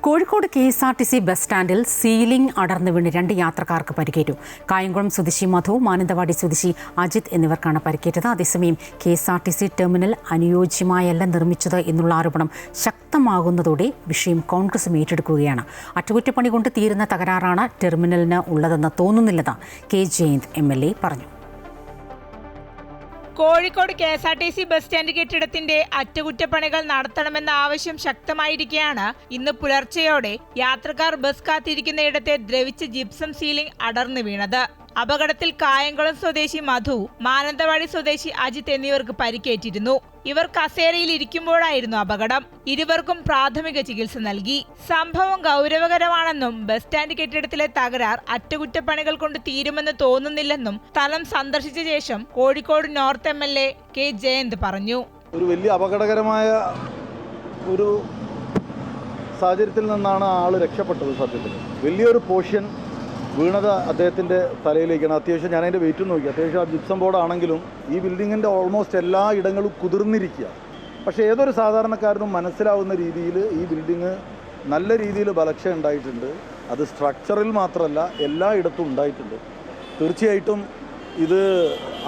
Kozhikode KSRTC bus സ്റ്റാൻഡിൽ ceiling അടർന്നു വീണ് 2 യാത്രക്കാർക്ക് പരിക്കേറ്റു. കായംകുളം സ്വദേശി മധു, മാനന്തവാടി സ്വദേശി അജിത് എന്നിവർക്കാണ് പരിക്കേറ്റത്. അതേസമയം KSRTC ടെർമിനൽ അനുയോജ്യമായല്ല നിർമ്മിച്ചത് എന്നുള്ള ആരോപണം ശക്തമാകുന്നതോടെ വിഷയം കോൺഗ്രസും ഏറ്റെടുക്കുകയാണ്. അറ്റകുറ്റപ്പണി കൊണ്ട് തീരുന്ന തകരാറാണ് ടെർമിനലിന് ഉള്ളതെന്ന് തോന്നുന്നില്ലെന്ന് കെ ജയന്ത് MLA പറഞ്ഞു. കോഴിക്കോട് KSRTC ബസ് സ്റ്റാൻഡ് കെട്ടിടത്തിന്റെ അറ്റകുറ്റപ്പണികൾ നടത്തണമെന്ന ആവശ്യം ശക്തമായിരിക്കെയാണ് ഇന്ന് പുലർച്ചെയോടെ യാത്രക്കാർ ബസ് കാത്തിരിക്കുന്നയിടത്തെ ദ്രവിച്ച ജിപ്സം സീലിംഗ് അടർന്നു വീണത്. അപകടത്തിൽ കായംകുളം സ്വദേശി മധു, മാനന്തവാടി സ്വദേശി അജിത് എന്നിവർക്ക് പരിക്കേറ്റിരുന്നു. ഇവർ കസേരയിൽ ഇരിക്കുമ്പോഴായിരുന്നു അപകടം. ഇരുവർക്കും പ്രാഥമിക ചികിത്സ നൽകി. സംഭവം ഗൗരവകരമാണെന്നും ബസ് സ്റ്റാൻഡ് കെട്ടിടത്തിലെ തകരാർ അറ്റകുറ്റപ്പണികൾ കൊണ്ട് തീരുമെന്ന് തോന്നുന്നില്ലെന്നും സ്ഥലം സന്ദർശിച്ച ശേഷം Kozhikode north MLA K Jayant പറഞ്ഞു. ഒരു വലിയ അപകടകരമായ ഒരു സാഹചര്യത്തിൽ നിന്നാണ് ആള് രക്ഷപ്പെട്ടത്. സത്യത്തിൽ വലിയൊരു പോർഷൻ വീണത് അദ്ദേഹത്തിൻ്റെ തലയിലേക്കാണ്. അത്യാവശ്യം ഞാൻ അതിൻ്റെ വെയിറ്റ് നോക്കി. അത്യാവശ്യം ആ ജിപ്സം ബോർഡാണെങ്കിലും ഈ ബിൽഡിങ്ങിൻ്റെ ഓൾമോസ്റ്റ് എല്ലാ ഇടങ്ങളും കുതിർന്നിരിക്കുക. പക്ഷേ ഏതൊരു സാധാരണക്കാരനും മനസ്സിലാവുന്ന രീതിയിൽ ഈ ബിൽഡിങ് നല്ല രീതിയിൽ ബലക്ഷ ഉണ്ടായിട്ടുണ്ട്. അത് സ്ട്രക്ചറിൽ മാത്രമല്ല എല്ലായിടത്തും ഉണ്ടായിട്ടുണ്ട്. തീർച്ചയായിട്ടും ഇത്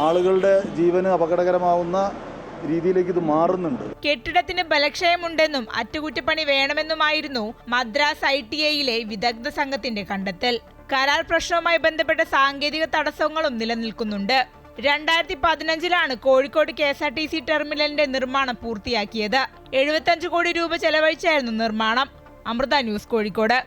ആളുകളുടെ ജീവന് അപകടകരമാവുന്ന രീതിയിലേക്ക് ഇത് മാറുന്നുണ്ട്. കെട്ടിടത്തിന് ബലക്ഷയമുണ്ടെന്നും അറ്റകുറ്റപ്പണി വേണമെന്നുമായിരുന്നു മദ്രാസ് ITIയിലെ വിദഗ്ധ സംഘത്തിന്റെ കണ്ടെത്തൽ. കരാർ പ്രശ്നവുമായി ബന്ധപ്പെട്ട സാങ്കേതിക തടസ്സങ്ങളും നിലനിൽക്കുന്നുണ്ട്. 2015 കോഴിക്കോട് KSRTC ടെർമിനലിന്റെ നിർമ്മാണം പൂർത്തിയാക്കിയത്. 75 കോടി രൂപ ചെലവഴിച്ചായിരുന്നു നിർമ്മാണം. അമൃത ന്യൂസ്, കോഴിക്കോട്.